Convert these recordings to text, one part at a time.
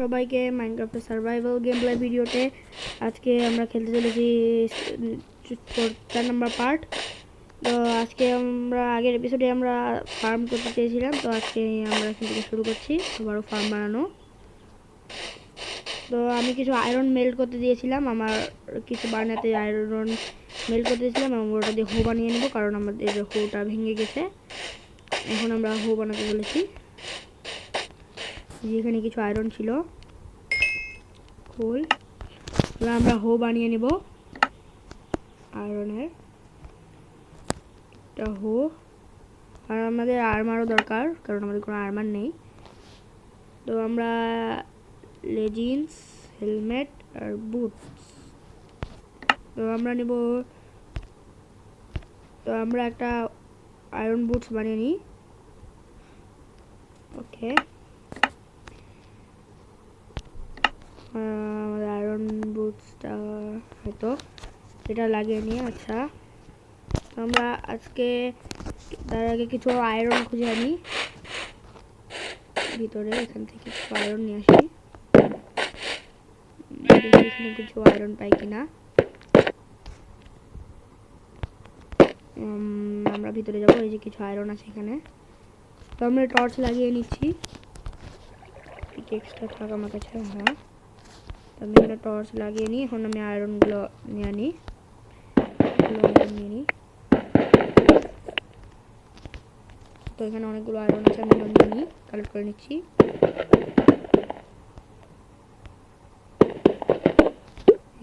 সবাইকে মাইনক্রাফটের survival game play ভিডিওতে আজকে আমরা খেলতে চলেছি 4 নম্বর পার্ট। তো আজকে আমরা আগের এপিসোডে আমরা ফার্ম করতে চেয়েছিলাম, তো আজকে আমরা এখান থেকে শুরু করছি আবারও ফার্ম বানানো। তো আমি কিছু আয়রন মেল্ট করতে দিয়েছিলাম, আমার কিছু বানাতে আয়রন মেল্ট করতে দিয়েছিলাম, আমরা ওটা দিয়ে হো বানিয়ে নেব, কারণ আমাদের হোটা ভেঙে গেছে। এখন আমরা হো বানাতে চলেছি। যেখানে কিছু আয়রন ছিল খোল, আমরা হো বানিয়ে নেব আয়রনের একটা হো। আর আমাদের আর্মারও দরকার, কারণ আমাদের কোনো আর্মার নেই। তো আমরা লেগিংস, হেলমেট আর বুটস তো আমরা নেব। তো আমরা একটা আয়রন বুটস বানিয়ে নিই। ওকে, আমাদের আয়রন বুটসটা হয়তো এটা লাগিয়ে নিয়ে। আচ্ছা, তো আমরা আজকে তার আগে কিছু আয়রন খুঁজে আনি ভিতরে, এখান থেকে কিছু আয়রন নিয়ে আসি, দেখি এখানে কিছু আয়রন পাই কিনা। আমরা ভিতরে যাবো, এই যে কিছু আয়রন আছে এখানে। তো আমরা টর্চ লাগিয়ে নিচ্ছি, এক্সট্রা থাক আমার কাছে। হ্যাঁ, তো আমি এখানে টর্চ লাগিয়ে নিই। এখন আমি আয়রনগুলো নিয়ে নিই, তো এখানে অনেকগুলো আয়রন আছে, আমি নিয়ে নিই, কালেক্ট করে নিচ্ছি।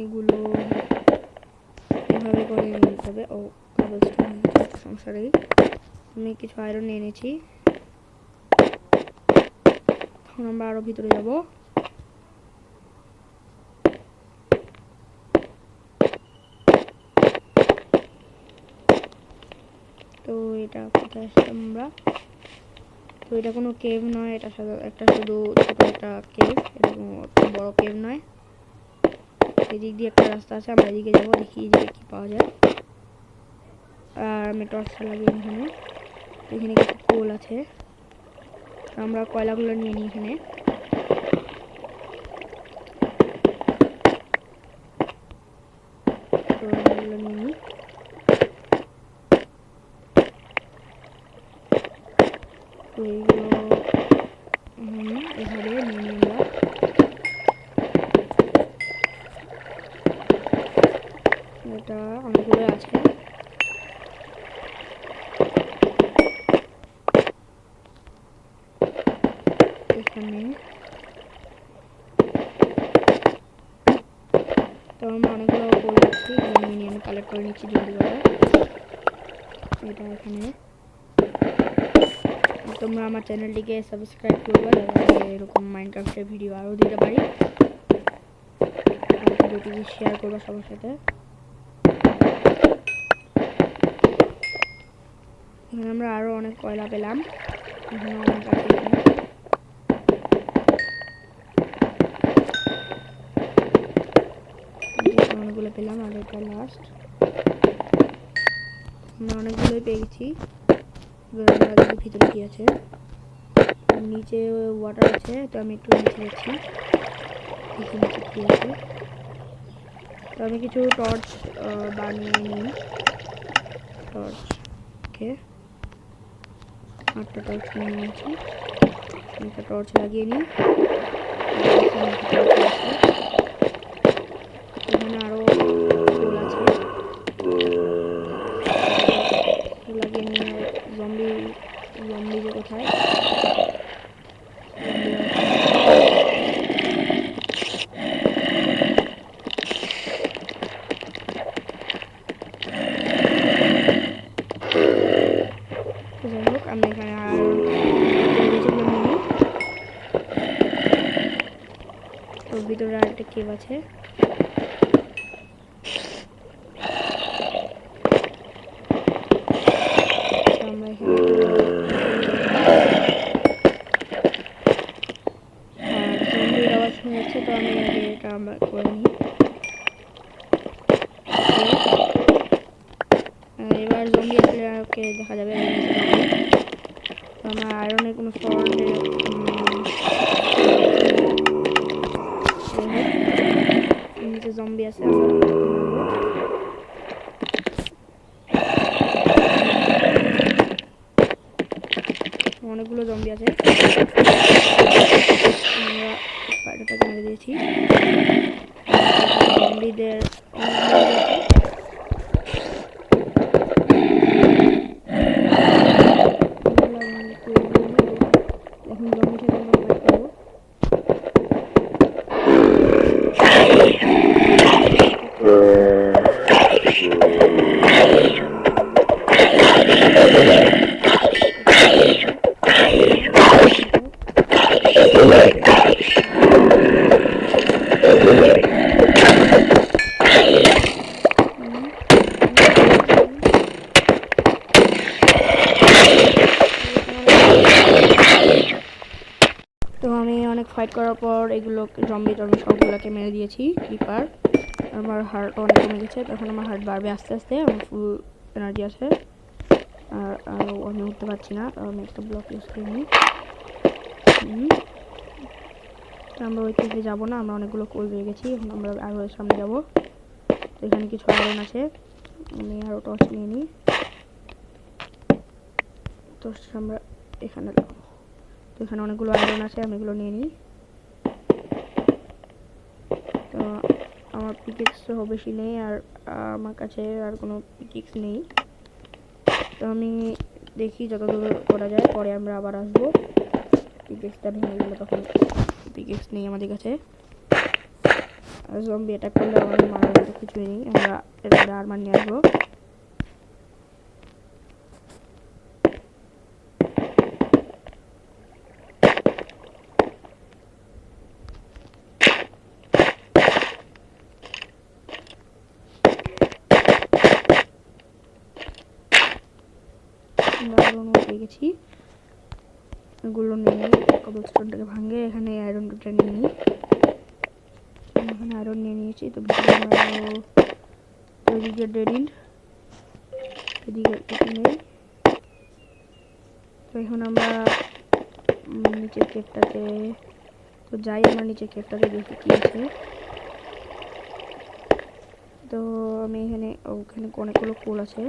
এগুলো এভাবে করে নিতে হবে। ও কবলস্টোন, সমস্যা নেই। আমি কিছু আয়রন নিয়ে নিয়েছি। এখন আমরা আরো ভিতরে যাব। তো এটা কোথায় আসলাম আমরা? তো এটা কোনো কেভ নয়, এটা একটা শুধু ছোট একটা কেভ, এটা কোনো বড় কেভ নয়। এদিক দিয়ে একটা রাস্তা আছে, আমরা এদিকে যাবো, দেখি যে কি পাওয়া যায়। আর আমি টর্চটা লাগিয়ে এখানে, এখানে কিছু কোল আছে, আমরা কয়লাগুলো নিয়ে নিই এখানে। তো এগুলো নিয়ে নিই। তো এইগুলো এভাবে নিয়ে নিই আমরা। এটা অনেকগুলো আছে। এখানে তো আমরা অনেকগুলো কোল পাচ্ছি, নিয়ে আমি কালেক্ট করে নিচ্ছি জলদি করে। এটা এখানে তোমরা আমার চ্যানেলটিকে সাবস্ক্রাইব করবে, যাতে এরকম মাইনক্রাফটের ভিডিও আরও দিতে পারি। আর ভিডিওটিকে শেয়ার করবে সবার সাথে। এখানে আমরা আরও অনেক কয়লা পেলাম, এখানে অনেক আছে। অনেকগুলো পেলাম, আর এটা লাস্ট। আমরা অনেকগুলোই পেয়ে গেছি। ভিতরে কি আছে? নিচে ওয়াটার আছে, তো আমি একটু নিচে যাচ্ছি, দেখি নিচে কি আছে। তো আমি কিছু টর্চ বানিয়ে নিই। টর্চ, ওকে, 8টা টর্চ নিয়ে নিয়েছি। একটা টর্চ লাগিয়ে নিই। এখানে আরো ফুল আছে, লাগিয়ে নিয়ে। জম্বি যে কোথায়? যাই হোক, আমি এখানে তো ভিতরে আরেকটা কেভ আছে। আমরা এখানে জম্বির আওয়াজ শোনা যাচ্ছে, তো আমি আগে এটা আমরা করে নিই। এবার জম্বি আসলে ওকে দেখা যাবে। তো আমার আয়রনের কোনো জম্বি আছে, আমরা এগুলোকে মারবো। অনেকগুলো জম্বি আছে, আমরা স্পাইডারটাকে মেরে দিয়েছি। জম্বিদের অনেকগুলো জম্বি আছে, এখন জম্বির সাথে আমরা ফাইট করবো। তো আমি অনেক ফাইট করার পর এগুলো জম্বি সবগুলোকে মেরে দিয়েছি ক্রিপার। আমার হার্ট অনেক কমে গেছে, তখন আমার হার্ট বাড়বে আস্তে আস্তে, আমার ফুল এনার্জি আছে। আর আমি উঠতে পারছি না, আমি একটা ব্লক ইউজ করে নিই। আমরা ওই থেকে যাবো না, আমরা অনেকগুলো কোল পেয়ে গেছি, এখন আমরা আরও সামনে যাবো। তো এখানে কিছু আয়রন আছে, আমি আরও টর্চ নিয়ে নিই। তো আমরা এখানে যাবো, তো এখানে অনেকগুলো আয়রন আছে, আমি এগুলো নিয়ে নিই। তো আমার পিকেক্সও বেশি নেই, আর আমার কাছে আর কোনো পিকেক্স নেই। তো আমি দেখি যত দূর করা যায়, পরে আমরা আবার আসবো। পিকেক্সটা ভেঙে গেলে তখন পিকেক্স নেই আমাদের কাছে। আর জম্বি অ্যাটাক করলে আমাদের মারার মতো কিছুই নেই, আমরা এরপরে আর্মার নিয়ে আসবো। পেয়ে গেছি, এগুলো নিয়ে নিই, কবলস্টোনটাকে ভাঙে এখানে আয়রনটা নিয়ে নিই। এখানে আয়রন নিয়ে নিয়েছি, তো এদিকে ডেড এন্ড, এদিকে কিছু নেই। তো এখন আমরা নিচের কেপটাতে তো যাই, আমরা নিচের কেপটাতে দেখি কি আছে। তো আমি এখানে ওখানে অনেকগুলো কোল আছে,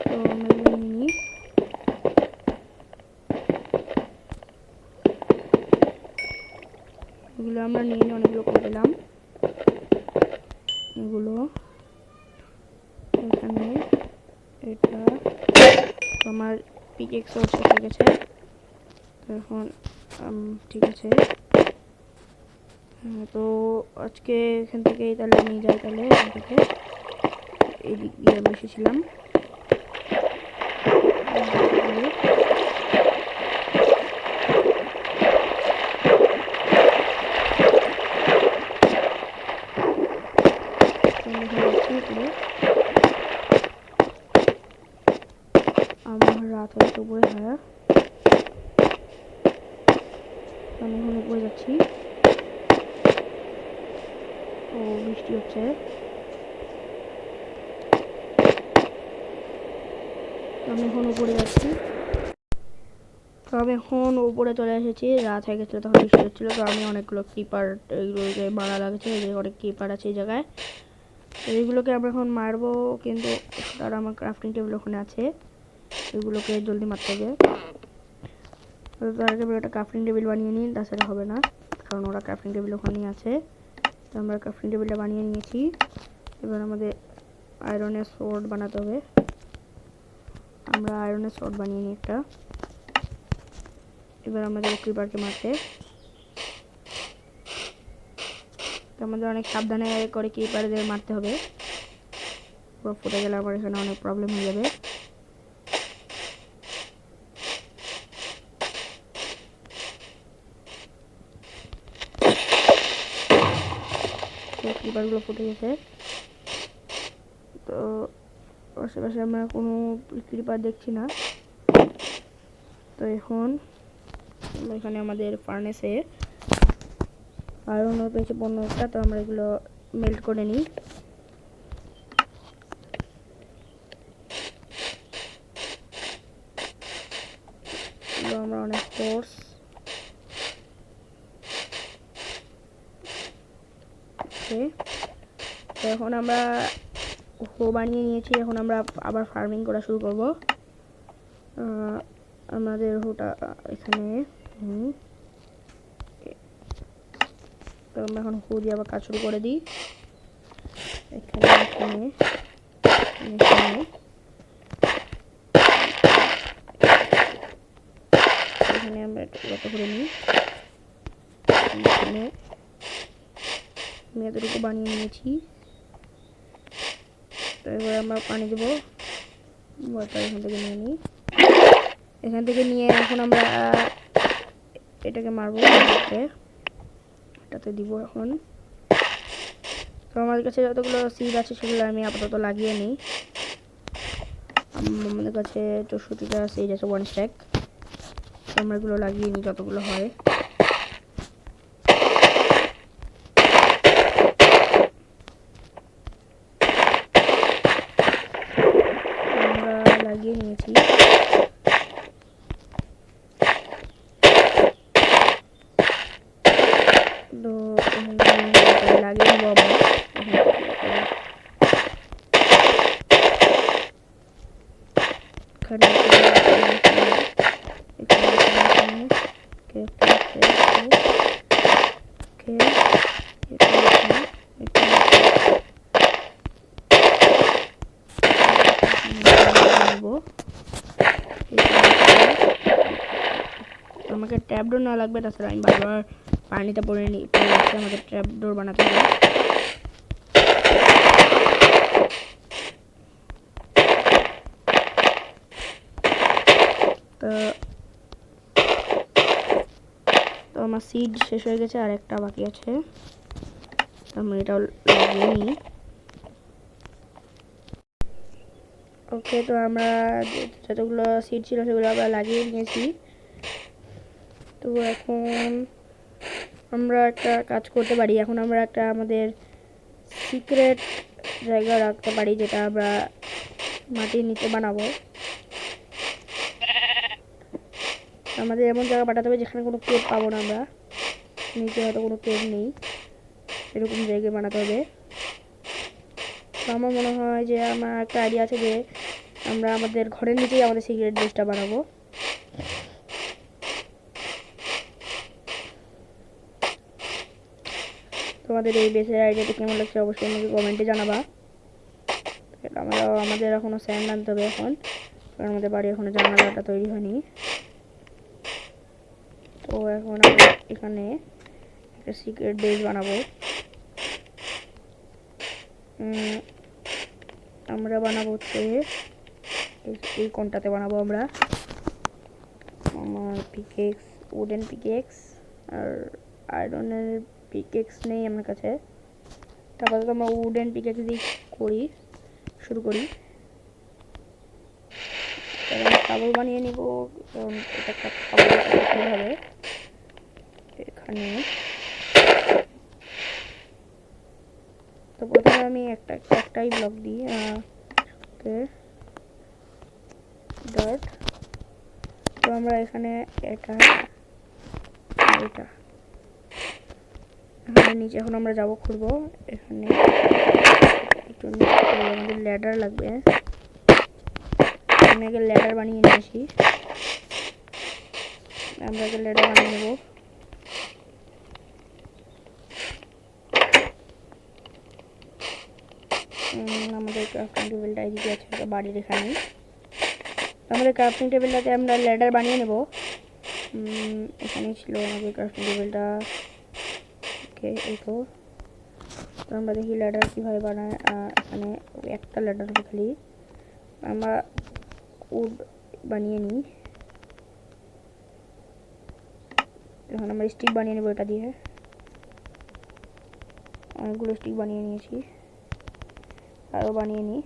তো আমরা এগুলো নিয়ে নিই। এগুলো আমরা নিয়ে নিয়ে অনেকগুলো করে দিলাম। এগুলো এখানে এটা আমার পিকেক্সও শেষ হয়ে গেছে, এখন ঠিক আছে। তো আজকে এখান থেকে তাহলে নিয়ে যাই, তাহলে এখান থেকে এই দিক দিয়ে আমি এসেছিলাম। আমার রাত হয়েছে উপরে, হ্যাঁ আমি এখন উপরে যাচ্ছি। ও বৃষ্টি হচ্ছে, আমি এখন উপরে যাচ্ছি। তো আমি এখন উপরে চলে এসেছি, রাত হয়ে গেছিলো তখন বৃষ্টি হচ্ছিলো। তো আমি অনেকগুলো ক্রিপার এগুলোকে মারা লাগছে, এই যে অনেক ক্রিপার আছে এই জায়গায়, তো এইগুলোকে আমরা এখন মারবো, কিন্তু তার আমার ক্রাফটিং টেবিল ওখানে আছে, এগুলোকে জলদি মারতে হবে। তো তার আগে একটা ক্রাফটিং টেবিল বানিয়ে নিই, তাছাড়া হবে না, কারণ ওরা ক্রাফটিং টেবিল ওখানেই আছে। তো আমরা ক্রাফটিং টেবিলটা বানিয়ে নিয়েছি, এবার আমাদের আয়রনের সোর্ড বানাতে হবে। আমরা আয়রনের সোর্ড বানিয়ে নিই একটা। এবার আমাদের ক্রিপারকে মারতে আমাদের অনেক সাবধানে করে ক্রিপারদের মারতে হবে, পুরো ফুটে গেলে আমার এখানে অনেক প্রবলেম হয়ে যাবে। ক্রিপারগুলো ফুটে গেছে, তো আশেপাশে আমরা কোনো ক্রিপার দেখছি না। তো এখন এখানে আমাদের ফার্নেসে আয়রন পেয়েছে 15টা, তো আমরা এগুলো মেল্ট করে নিই। আমরা অনেক ফোর্স। ওকে, তো এখন আমরা হো বানিয়ে নিয়েছি। এখন আমরা আবার ফার্মিং করা শুরু করব। আমাদের হোটা এখানে, তো আমরা এখন হো দিয়ে আবার কাজ শুরু করে দিই। এখানে এখানে এখানে এখানে আমরা একটু করে নিই। এখানে আমি এতটুকু বানিয়ে নিয়েছি। তো এবার আমরা পানি দেবো, ওয়াটার এখান থেকে নিয়ে নিই। এখান থেকে নিয়ে এখন আমরা এটাকে মারবো, এটাতে দিব এখন। তো আমাদের কাছে যতগুলো সিড আছে সেগুলো আমি আপাতত লাগিয়ে নিই। আমাদের কাছে 64টা সিড আছে, 1 স্ট্যাক। আমরা এগুলো লাগিয়ে নিই যতগুলো হয়। আমরা লাগিয়ে নিয়েছি। তো লাগিয়ে নেবো আবার। আমাকে ট্র্যাপডোর না লাগবে, তাছাড়া আমি বারবার পানিতে পড়ে যাচ্ছে, আমাকে ট্র্যাপডোর বানাতে হবে। তো আমার সিড শেষ হয়ে গেছে, আর একটা বাকি আছে। আমরা এটাও লাগিয়ে নিই। ওকে, তো আমরা যতগুলো সিড ছিল সেগুলো আমরা লাগিয়ে নিয়েছি। তো এখন আমরা একটা কাজ করতে পারি। এখন আমরা একটা আমাদের সিক্রেট জায়গা রাখতে পারি, যেটা আমরা মাটির নিচে বানাবো। আমাদের এমন জায়গা পাঠাতে হবে যেখানে কোনো কেভ পাবো না আমরা, নিচে হয়তো কোনো কেভ নেই, এরকম জায়গায় বানাতে হবে। তো আমার মনে হয় যে আমার একটা আইডিয়া আছে যে আমরা আমাদের ঘরের নিচেই আমাদের সিক্রেট বেসটা বানাবো। তোমাদের এই বেসের আইডিয়াটা কেমন লাগছে অবশ্যই আমাকে কমেন্টে জানাবা। আমাদের এখনও স্যান্ড আনতে হবে এখন, কারণ আমাদের বাড়ি এখনো জানালাটা তৈরি হয়নি। তো এখন আমরা এখানে একটা সিক্রেট বেস বানাবো। আমরা বানাবো হচ্ছে এই কোনটাতে বানাবো আমরা। আমার পিকেক্স, উডেন পিকেক্স আর আয়রনের পিকেক্স নেই আমার কাছে। তারপরে তো আমরা উডেন পিকেক্স দিয়ে শুরু করি। কাবল বানিয়ে নিব, কারণ এটা একটা কাবল হবে এখানে। তো প্রথমে আমি একটাই ব্লক দিই, ওকে ডট। তো আমরা এখানে এখানে নিচে এখন আমরা যাব খুঁড়বো। এখানে একটু আমাদের ল্যাডার লাগবে, আমি আগে ল্যাডার বানিয়ে নিয়ে আসি। আমরা আগে ল্যাডার বানিয়ে নেব। আমাদের ক্রাফটিং টেবিলটা এদিকে আছে, বাড়ির এখানে। আমাদের ক্রাফটিং টেবিলটাতে আমরা ল্যাডার বানিয়ে নেব। এখানেই ছিল আমাদের ক্রাফটিং টেবিলটা। ওকে, এই তো আমরা দেখি ল্যাডার কীভাবে বানায়। এখানে একটা ল্যাডার হবে খালি, আমরা উড বানিয়ে নিই। এখন আমরা স্টিক বানিয়ে নেব এটা দিয়ে। অনেকগুলো স্টিক বানিয়ে নিয়েছি, আরও বানিয়ে নিই।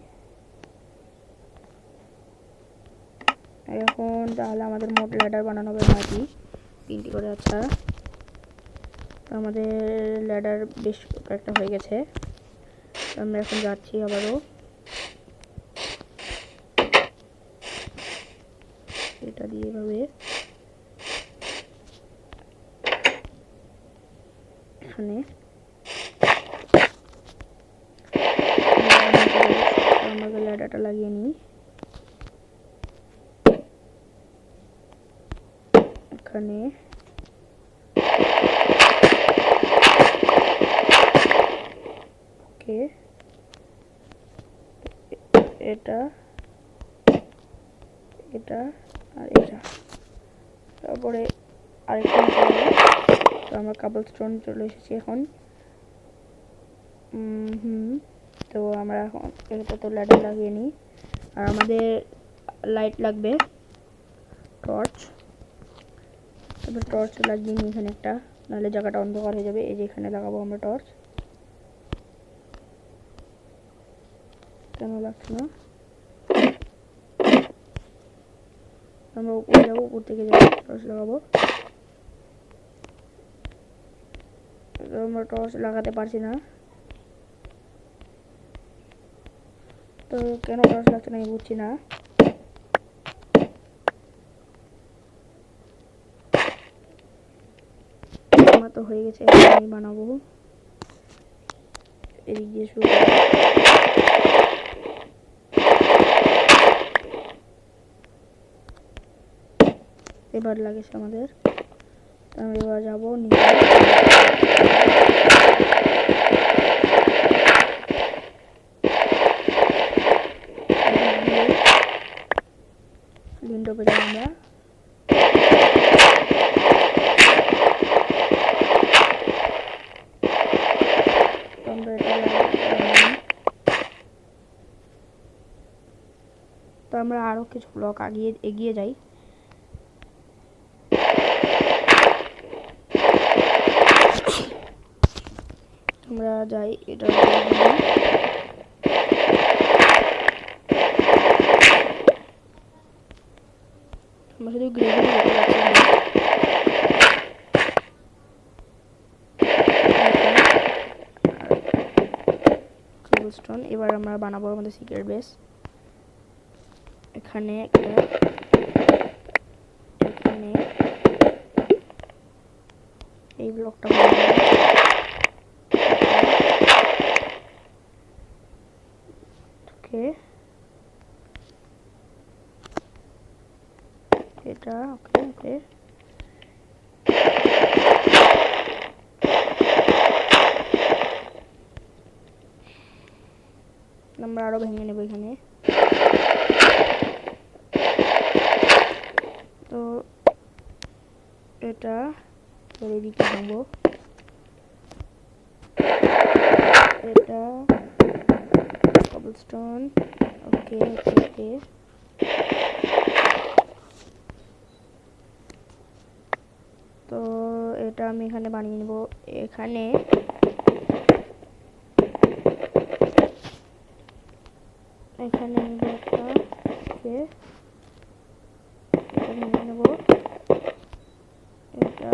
এখন তাহলে আমাদের মোট ল্যাডার বানানো হবে 9টি, 3টি করে। আচ্ছা, তো আমাদের ল্যাডার বেশ কয়েকটা হয়ে গেছে। আমরা এখন যাচ্ছি আবারও এটা দিয়ে এভাবে এখানে আমরা ল্যাডারটা লাগিয়ে নিই এখানে। ওকে, এটা এটা আর এটা, তারপরে আরেকটা তো আমরা কাবল স্টোন চলে এসেছি এখন। তো আমরা এখন এটা তো ল্যাডার লাগিয়ে নিই। আর আমাদের লাইট লাগবে, টর্চ। তারপর টর্চ লাগিয়ে নিই এখানে একটা, নাহলে জায়গাটা অন্ধকার হয়ে যাবে। এই যে এখানে লাগাবো আমরা টর্চ। কেন লাগছে না? আমরা উপরে যাবো, উপর থেকে যাবো, টর্চ লাগাবো। আমরা টর্চ লাগাতে পারছি না, তো কেন টর্চ লাগছে না আমি বুঝছি না। আমার তো হয়ে গেছে, আমি বানাবো। এদিক দিয়ে শুরু এবার লাগেছে আমাদের। আমি এবার যাবো নিচে। উইন্ডো পেয়ে আমরা তো আমরা আরো কিছু ব্লক এগিয়ে যাই। আমরা যাই, এটা আমরা শুধু গ্রেভি দেখতে পাচ্ছি। এবার আমরা বানাবো আমাদের সিক্রেট বেস। এখানে এই ব্লকটা ওকে, এটা ওকে ওকে। আমরা আরো ভেঙে নেব এখানে। তো এটা এদিকে ভাঙবো, এটা কবলস্টোন। ওকে ওকে ওকে, তো এটা আমি এখানে বানিয়ে নেব। এখানে এখানে নেব একটা, ওকে এটা ভেঙে নেব, এটা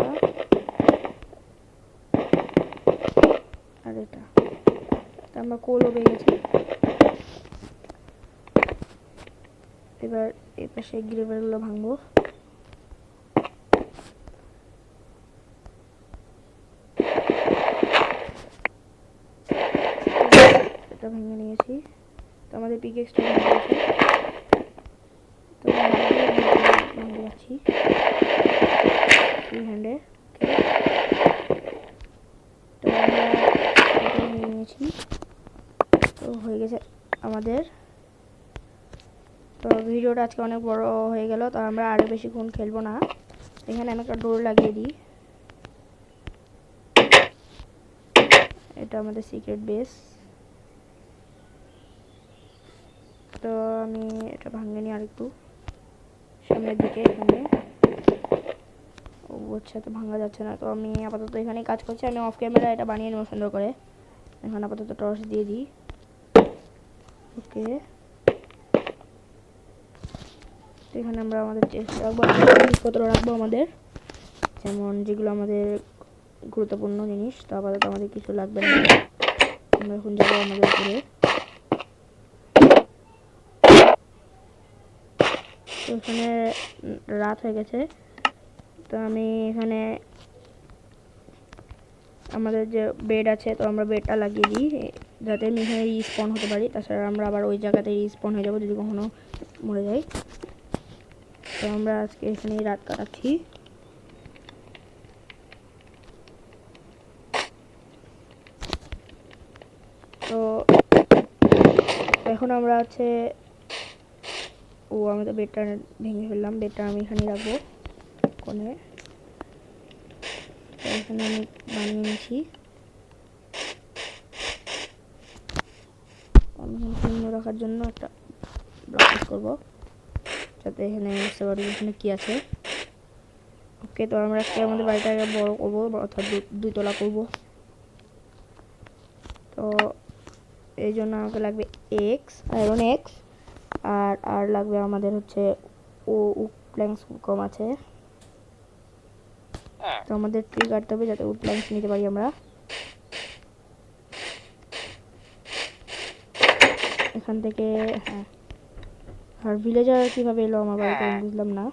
আর এটা। আমরা কোলও পেয়ে গেছি। এবার এই পাশে গ্রেভেলগুলো ভাঙবো। এটা ভেঙে নিয়েছি, তো আমাদের পিকেক্সটা ভেঙে গেছে। তো ভাঙতে যাচ্ছি ফ্রি হ্যান্ডে। তো আমরা এটা নিয়ে নিয়েছি, তো হয়ে গেছে আমাদের। তো ভিডিওটা আজকে অনেক বড় হয়ে গেল, তো আমরা আরও বেশিক্ষণ খেলবো না। এখানে আমি একটা ডোর লাগিয়ে দিই। এটা আমাদের সিক্রেট বেস। তো আমি এটা ভাঙে নিই আরেকটু সামনের দিকে। এখানে ও আচ্ছা, তো ভাঙা যাচ্ছে না, তো আমি আপাতত এখানেই কাজ করছি। আমি অফ ক্যামেরা এটা বানিয়ে নেবো সুন্দর করে। এখন আপাতত টর্চ দিয়ে দিই। ওকে, তো এখানে আমরা আমাদের চেস্ট রাখবো, জিনিসপত্র রাখবো আমাদের, যেমন যেগুলো আমাদের গুরুত্বপূর্ণ জিনিস। তো আপাতত আমাদের কিছু লাগবে না। আমরা এখন যাবো আমাদের উপরে। তো এখানে রাত হয়ে গেছে, তো আমি এখানে আমাদের যে বেড আছে, তো আমরা বেডটা লাগিয়ে দিই যাতে আমি এখানে রিস্পন হতে পারি। তাছাড়া আমরা আবার ওই জায়গাতে রিস্পন হয়ে যাবো যদি কখনো মরে যাই। তো আমরা আজকে এখানেই রাত কাটাচ্ছি। তো এখন আমরা হচ্ছে আমি তো বেডটা ভেঙে ফেললাম। বেডটা আমি এখানে রাখবো কোণে। এখানে আমি বানিয়ে নিয়েছি। আমি শূন্য রাখার জন্য একটা ব্লক করবো যাতে এখানে বুঝতে পারি এখানে কি আছে। ওকে, তো আমরা আজকে আমাদের বাড়িটাকে বড় করবো, অর্থাৎ 2 তলা করবো। তো এই জন্য আমাকে লাগবে আয়রন এক্স, আর লাগবে আমাদের হচ্ছে উড প্ল্যাঙ্কস কম আছে। তো আমাদের ট্রি কাটতে হবে যাতে উড প্ল্যাঙ্কস নিতে পারি আমরা। এখান থেকে হ্যাঁ, আর ভিলেজার কিভাবে এলো আমার বাড়িতে আমি বুঝলাম না।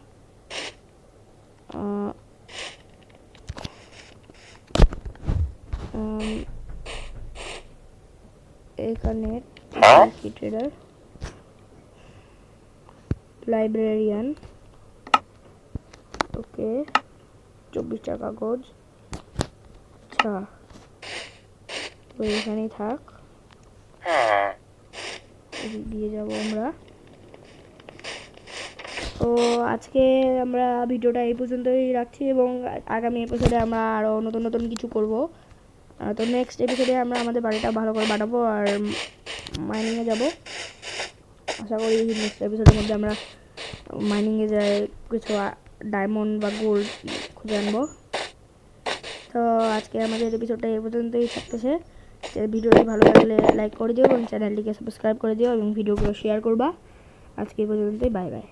এখানে ট্রেডার, লাইব্রেরিয়ান, ওকে 24টা কাগজ। আচ্ছা, তো এখানেই থাক, এদিক দিয়ে যাবো আমরা। তো আজকে আমরা ভিডিওটা এই পর্যন্তই রাখছি এবং আগামী এপিসোডে আমরা আরও নতুন নতুন কিছু করব। তো নেক্সট এপিসোডে আমরা আমাদের বাড়িটা ভালো করে বানাবো আর মাইনিংয়ে যাব। আশা করি নেক্সট এপিসোডের মধ্যে আমরা মাইনিংয়ে যাই কিছু ডায়মন্ড বা গোল্ড খুঁজে আনবো। তো আজকে আমাদের এপিসোডটা এই পর্যন্তই থাকতেছে। ভিডিওটি ভালো লাগলে লাইক করে দিও এবং চ্যানেলটিকে সাবস্ক্রাইব করে দিও এবং ভিডিওগুলো শেয়ার করবা। আজকে এই পর্যন্তই, বাই বাই।